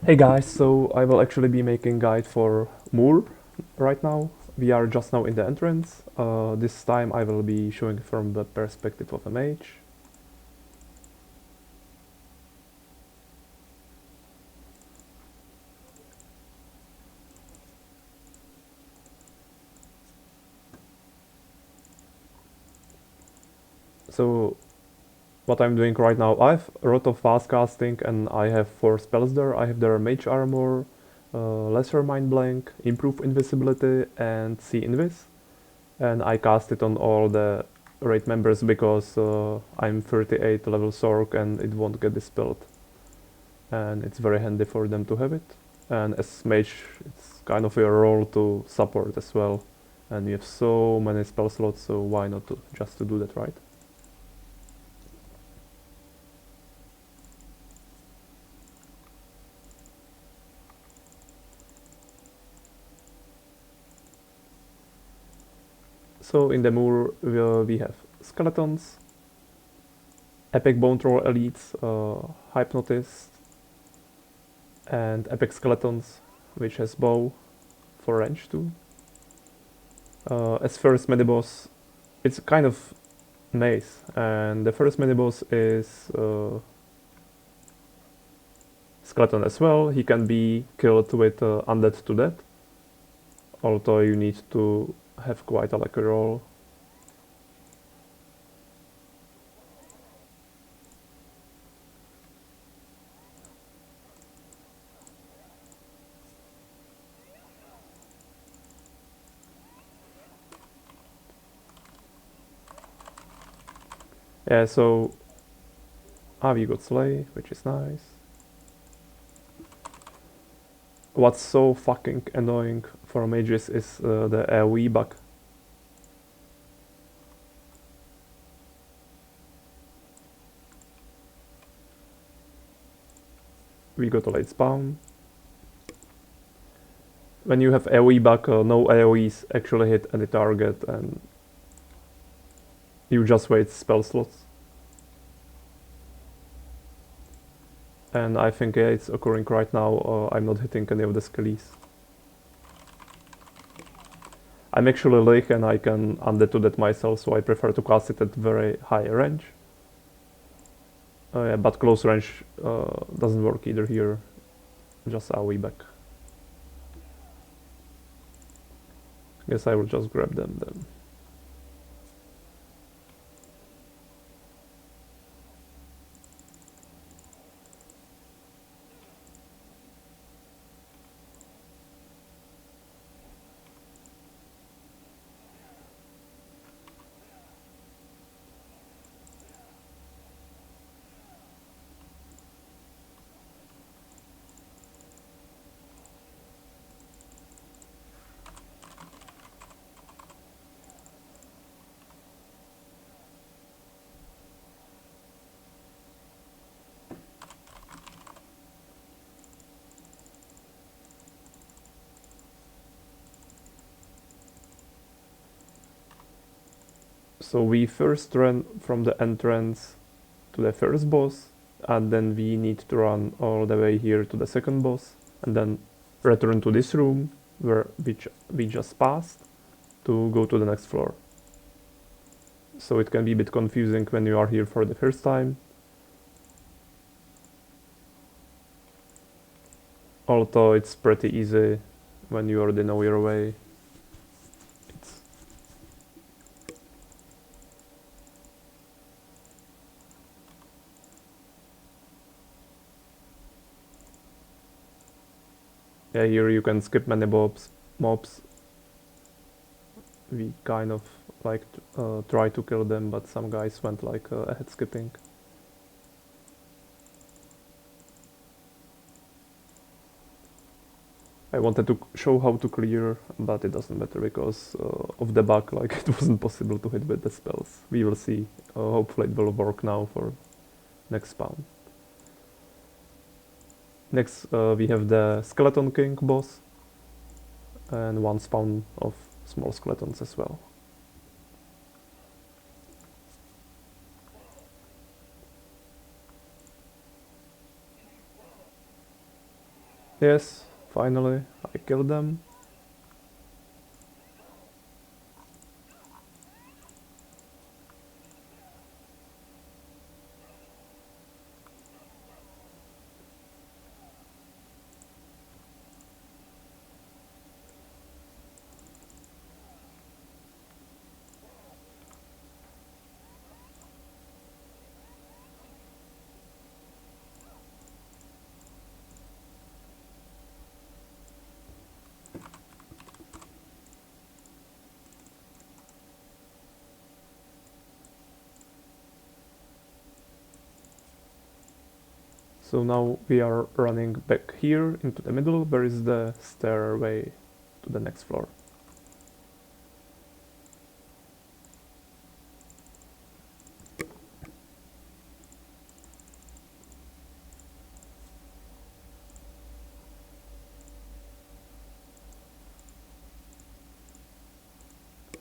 Hey guys, so I will actually be making guide for Moor right now. We are just now in the entrance. This time I will be showing from the perspective of a mage. So what I'm doing right now, I have a lot of fast casting and I have 4 spells there. I have their mage armor, lesser mind blank, improve invisibility and see invis. And I cast it on all the raid members because I'm 38 level Sork and it won't get dispelled. And it's very handy for them to have it. And as mage, it's kind of your role to support as well. And we have so many spell slots, so why not just to do that, right? So in the Moor, we have skeletons, epic bone thrower elites, hypnotist, and epic skeletons, which has bow for range too. As first miniboss, it's kind of maze, and the first miniboss is skeleton as well. He can be killed with undead to death, although you need to have quite a lucky roll. Yeah, so we got Slay, which is nice. What's so fucking annoying for mages is the AoE bug. We got a late spawn. When you have AoE bug, no AoEs actually hit any target and you just wait spell slots. And I think yeah, it's occurring right now. I'm not hitting any of the skellies. I'm actually Lich and I can undead to that myself, so I prefer to cast it at very high range. Yeah, but close range doesn't work either here. Just AoE back. Guess I will just grab them then. So we first run from the entrance to the first boss, and then we need to run all the way here to the second boss, and then return to this room which we just passed to go to the next floor. So it can be a bit confusing when you are here for the first time. Although it's pretty easy when you already know your way. It's yeah, here you can skip many mobs. We kind of like try to kill them, but some guys went like ahead skipping. I wanted to show how to clear, but it doesn't matter because of the bug, like it wasn't possible to hit with the spells. We will see. Hopefully it will work now for next spawn. Next we have the Skeleton King boss and one spawn of small skeletons as well. Yes, finally, I killed them. So now we are running back here into the middle, where is the stairway to the next floor.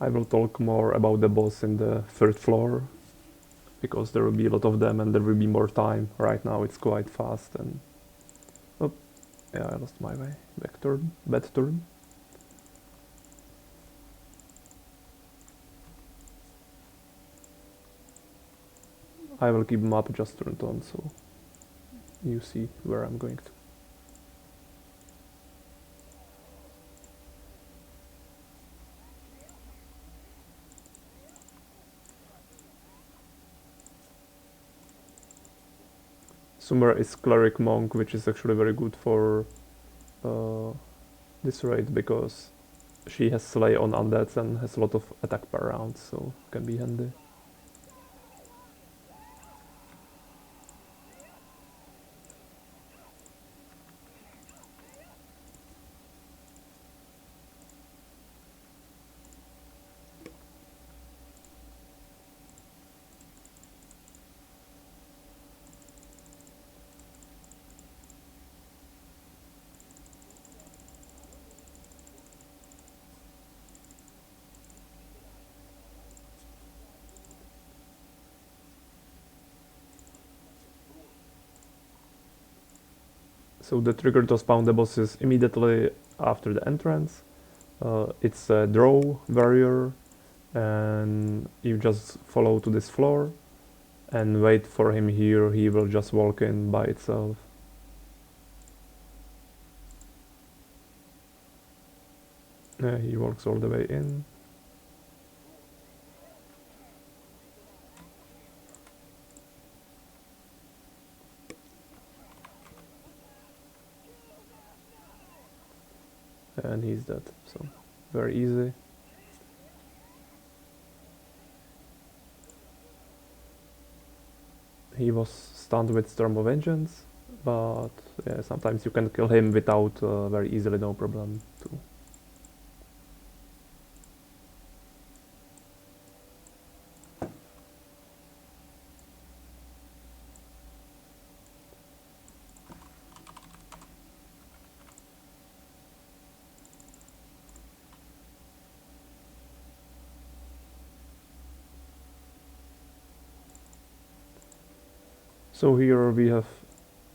I will talk more about the boss in the third floor, because there will be a lot of them and there will be more time. Right now it's quite fast and... Oh, yeah, I lost my way. Back turn, bad turn. I will keep map just turned on so you see where I'm going to. Sumer is Cleric Monk, which is actually very good for this raid because she has Slay on undeads and has a lot of attack per round, so can be handy. So the trigger to spawn the boss is immediately after the entrance. It's a draw barrier, and you just follow to this floor and wait for him here. He will just walk in by itself. Yeah, he walks all the way in. And he's dead, so very easy. He was stunned with Storm of Vengeance, but yeah, sometimes you can kill him without very easily, no problem too. So here we have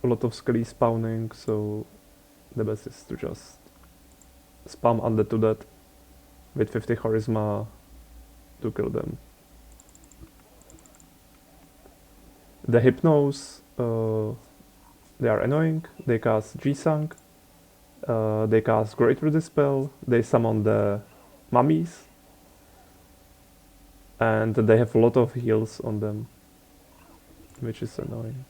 a lot of skelly spawning, so the best is to just spam undead to that with 50 charisma to kill them. The Hypnos, they are annoying. They cast G-Sank, they cast Greater Dispel, they summon the mummies, and they have a lot of heals on them, which is annoying.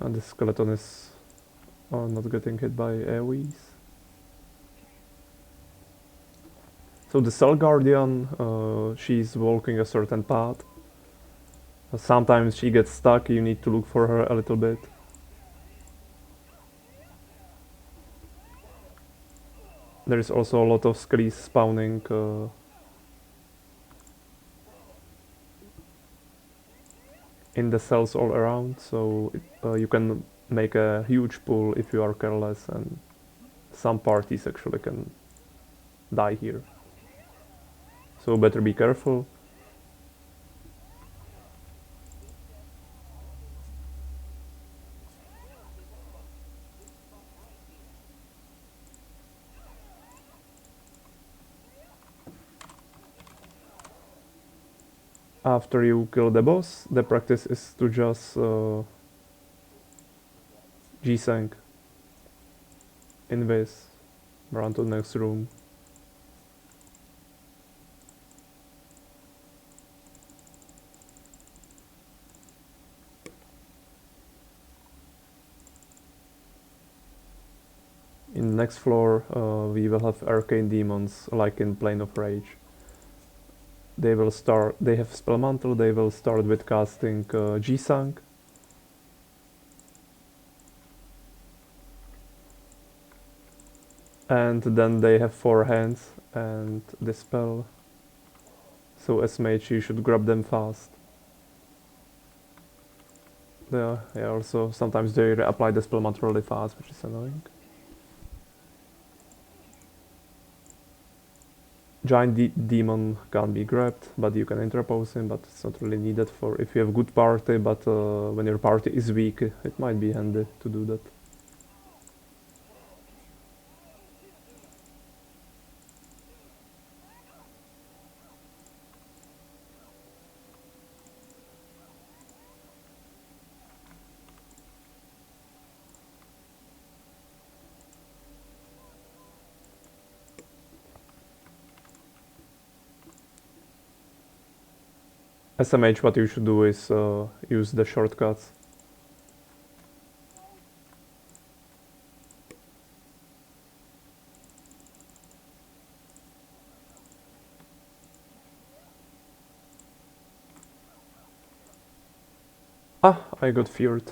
And the skeleton is not getting hit by AoEs. So the Cell Guardian, she's walking a certain path. Sometimes she gets stuck, you need to look for her a little bit. There is also a lot of skellies spawning in the cells all around, so you can make a huge pool if you are careless, and some parties actually can die here. So better be careful. After you kill the boss, the practice is to just G-Sank in this, run to the next room. In the next floor, we will have arcane demons, like in Plane of Rage. They have Spell Mantle, they will start with casting G-Sank. And then they have 4 hands and Dispel. So as mage you should grab them fast. Yeah, also sometimes they apply the Spell Mantle really fast, which is annoying. Giant demon can't be grabbed, but you can interpose him, but it's not really needed for if you have good party, but when your party is weak, it might be handy to do that. As a mage, what you should do is use the shortcuts. Ah, I got feared.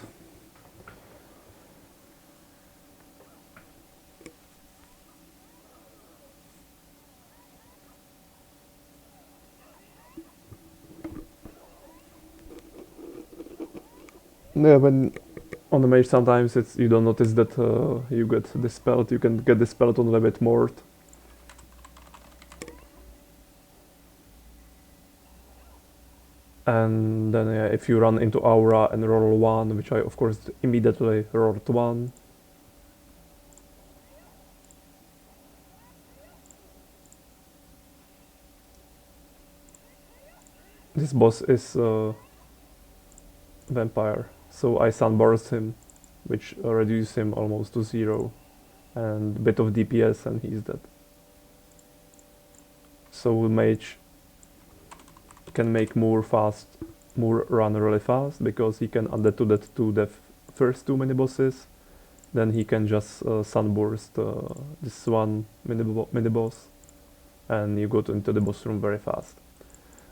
Yeah, when on the mage sometimes it's you don't notice that you get dispelled. You can get dispelled on a bit more. And then if you run into aura and roll 1, which I of course immediately rolled 1. This boss is vampire, so I sunburst him, which reduces him almost to 0, and a bit of DPS and he's dead. So mage can make Moore run really fast, because he can add to that to the first 2 mini bosses. Then he can just sunburst this one mini boss, and you go into the boss room very fast.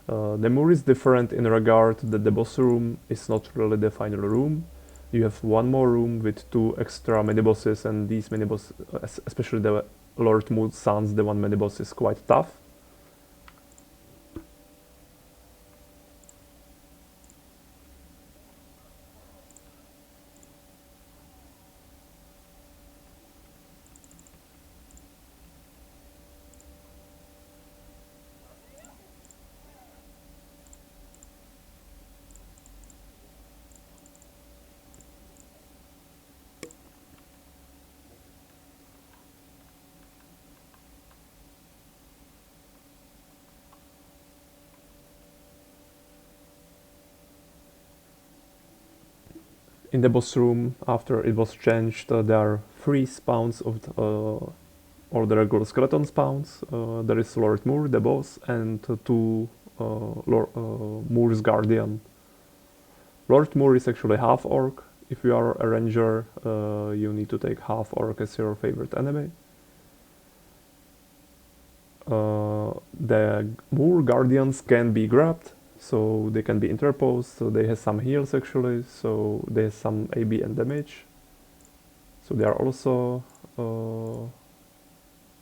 The Moore is different in regard that the boss room is not really the final room. You have one more room with 2 extra mini bosses, and these mini bosses, especially the Lord Moon's Sons, the one mini boss is quite tough. In the boss room, after it was changed, there are 3 spawns of or the regular skeleton spawns. There is Lord Moore, the boss, and 2 Moore's Guardian. Lord Moore is actually half orc. If you are a ranger, you need to take half orc as your favorite enemy. The Moore Guardians can be grabbed, so they can be interposed, so they have some heals actually, so they have some AB and damage. So they are also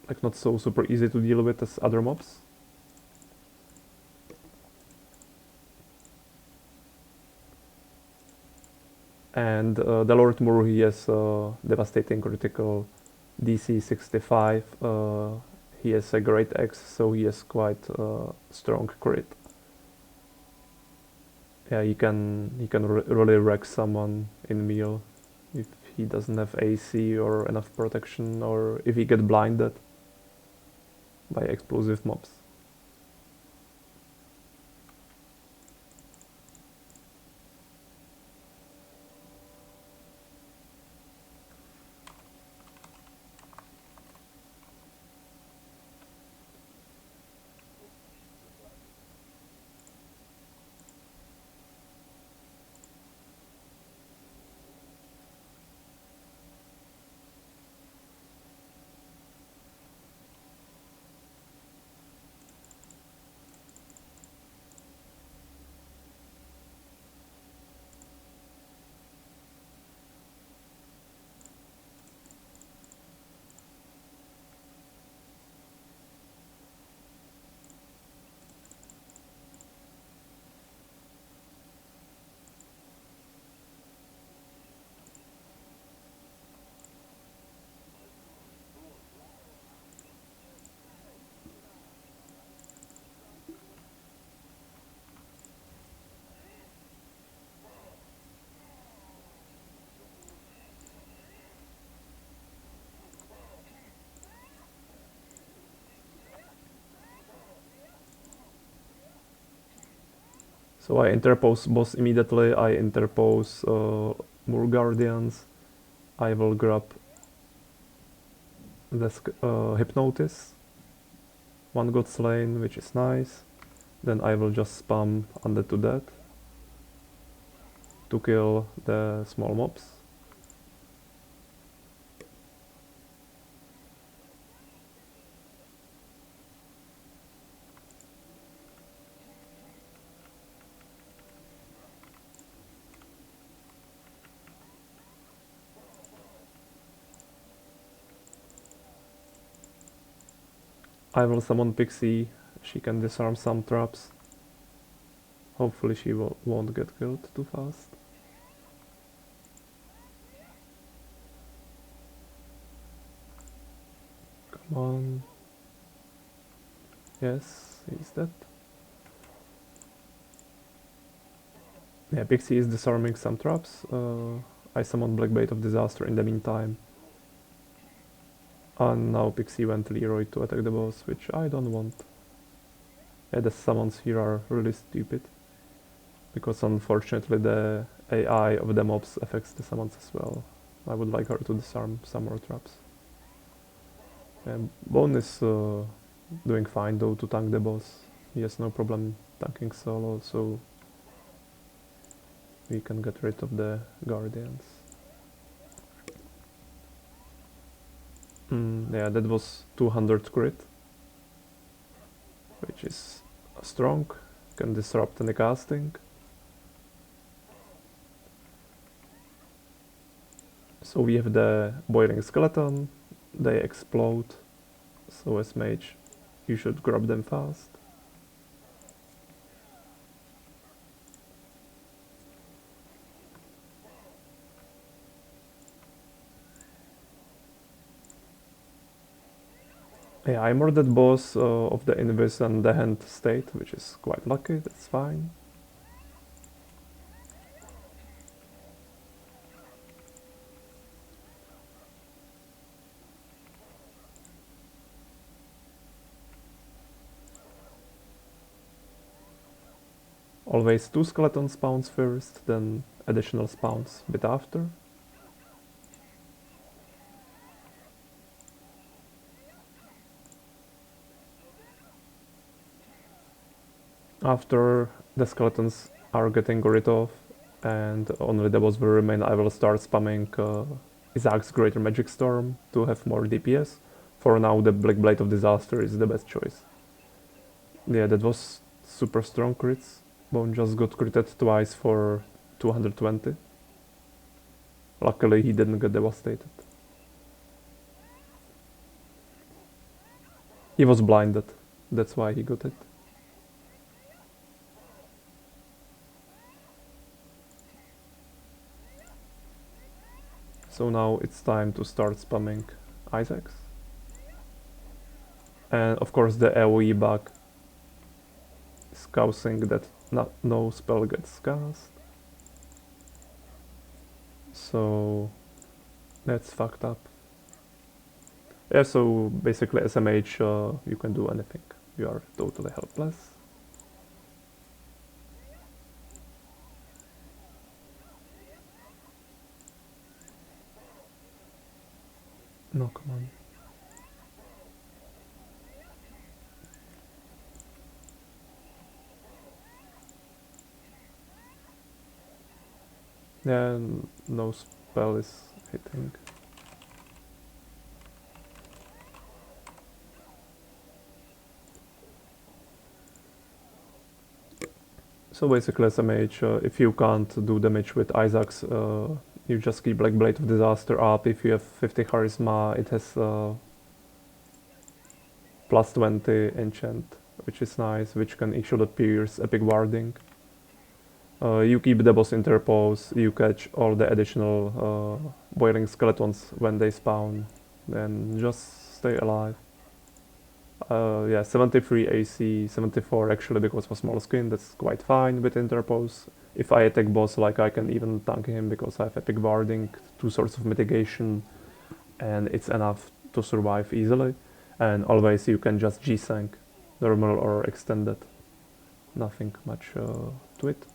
like not so super easy to deal with as other mobs. And the Lord Moore, he has devastating critical DC 65. He has a great X, so he has quite strong crit. Yeah, he can really wreck someone in melee if he doesn't have AC or enough protection, or if he get blinded by explosive mobs. So I interpose boss immediately, I interpose more guardians, I will grab this hypnotis. One got slain, which is nice. Then I will just spam under to that to kill the small mobs. I will summon Pixie, she can disarm some traps. Hopefully she won't get killed too fast. Come on. Yes, he's dead. Yeah, Pixie is disarming some traps. I summon Black Bait of Disaster in the meantime. And now Pixie went Leroy to attack the boss, which I don't want. Yeah, the summons here are really stupid. Because unfortunately the AI of the mobs affects the summons as well. I would like her to disarm some more traps. And Bone is doing fine though to tank the boss. He has no problem tanking solo, so we can get rid of the guardians. Yeah, that was 200 crit, which is strong, can disrupt any casting. So we have the boiling skeleton, they explode, so as mage you should grab them fast. Yeah, I murdered boss of the Invis and the hand state, which is quite lucky, that's fine. Always 2 skeleton spawns first, then additional spawns bit after. After the skeletons are getting rid of and only the boss will remain, I will start spamming Isaac's Greater Magic Storm to have more DPS. For now the Black Blade of Disaster is the best choice. Yeah, that was super strong crits. Bone just got critted twice for 220. Luckily he didn't get devastated. He was blinded. That's why he got it. So now it's time to start spamming Isaacs. And of course the AoE bug is causing that no spell gets cast. So that's fucked up. Yeah, so basically SMH, you can do anything. You are totally helpless. No, come on. Yeah, no spell is hitting. So basically SMH, if you can't do damage with Isaacs, you just keep like Blade of Disaster up. If you have 50 Charisma, it has plus 20 enchant, which is nice, which can actually pierce epic warding. You keep the boss interpose, you catch all the additional boiling skeletons when they spawn, then just stay alive. Yeah, 73 AC, 74 actually because of a small skin, that's quite fine with interpose. If I attack boss, like I can even tank him because I have epic warding, 2 sorts of mitigation, and it's enough to survive easily. And always you can just G-Sank, normal or extended, nothing much to it.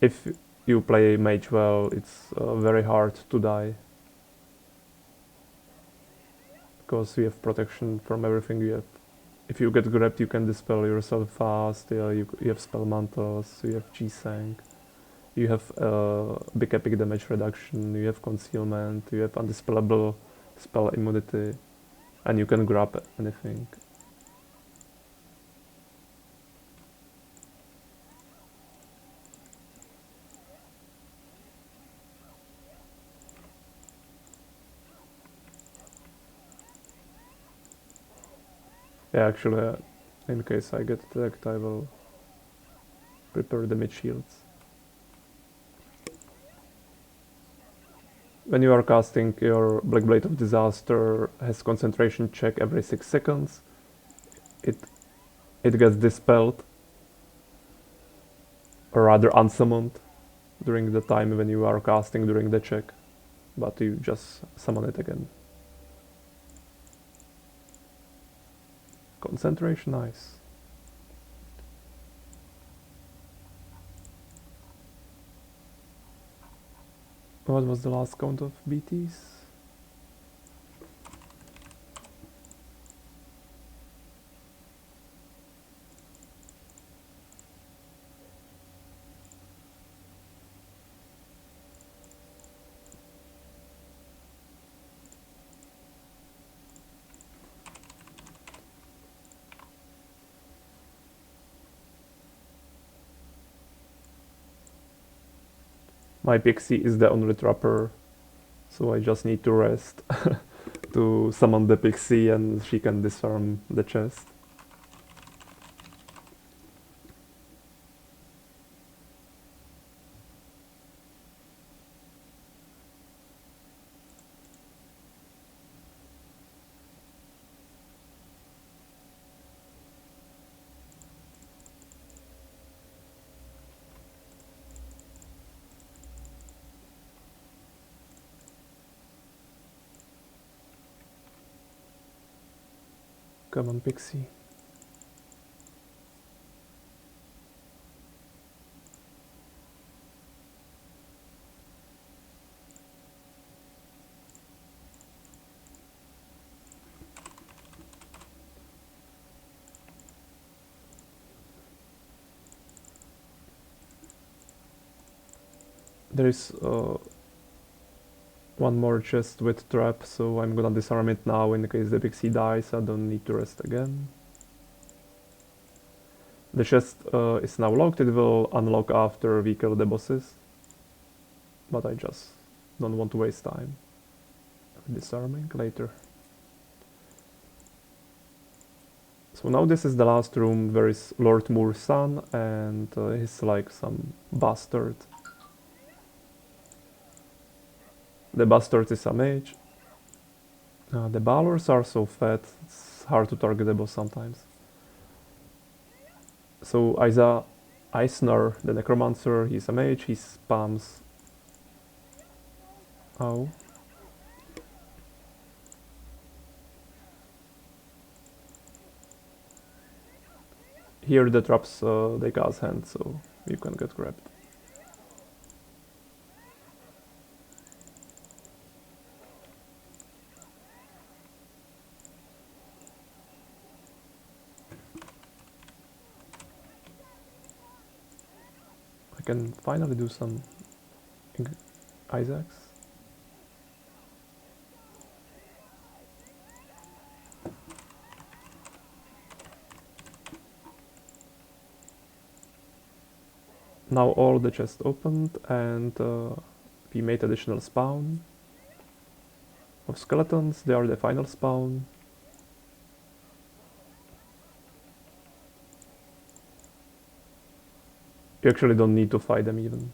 If you play mage well, it's very hard to die. Because you have protection from everything you have. If you get grabbed, you can dispel yourself fast, yeah, you have spell mantles, you have G-Sank, you have big epic damage reduction, you have concealment, you have undispellable spell immunity, and you can grab anything. Yeah, actually, in case I get attacked, I will prepare the mid shields. When you are casting, your Black Blade of Disaster has concentration check every 6 seconds. It gets dispelled, or rather unsummoned, during the time when you are casting during the check, but you just summon it again. Concentration, nice. What was the last count of BTs? My pixie is the only trapper, so I just need to rest to summon the pixie and she can disarm the chest. Come on, pixie. There is one more chest with trap, so I'm gonna disarm it now in case the pixie dies. I don't need to rest again. The chest is now locked, it will unlock after we kill the bosses. But I just don't want to waste time disarming later. So now this is the last room where is Lord Moore's son, and he's like some bastard. The bastard is a mage. The Balors are so fat, it's hard to target the boss sometimes. So Eisner, the necromancer, he's a mage, he spams. Oh. Here the traps they cast hand, so you can get grabbed. I can finally do some Isaacs. Now all the chests opened, and we made additional spawn of skeletons. They are the final spawn. You actually don't need to fight them even.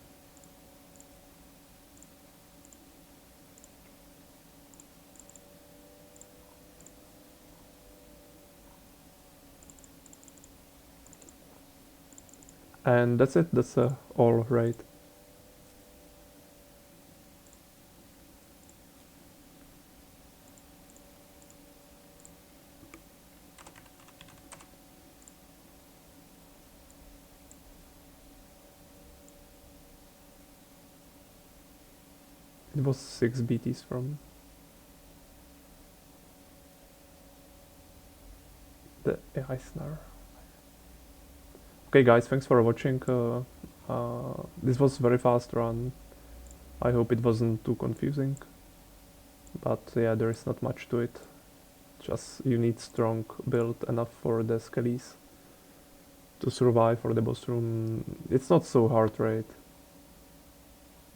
And that's it, that's all right. It was 6 BTs from the Eisner. Okay guys, thanks for watching. This was very fast run. I hope it wasn't too confusing. But yeah, there is not much to it. Just you need strong build enough for the skellies to survive for the boss room. It's not so hard, right?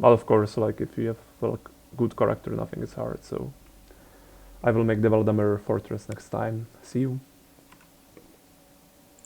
But of course, like if you have like good character, nothing is hard. So I will make the Valdemar Fortress next time. See you.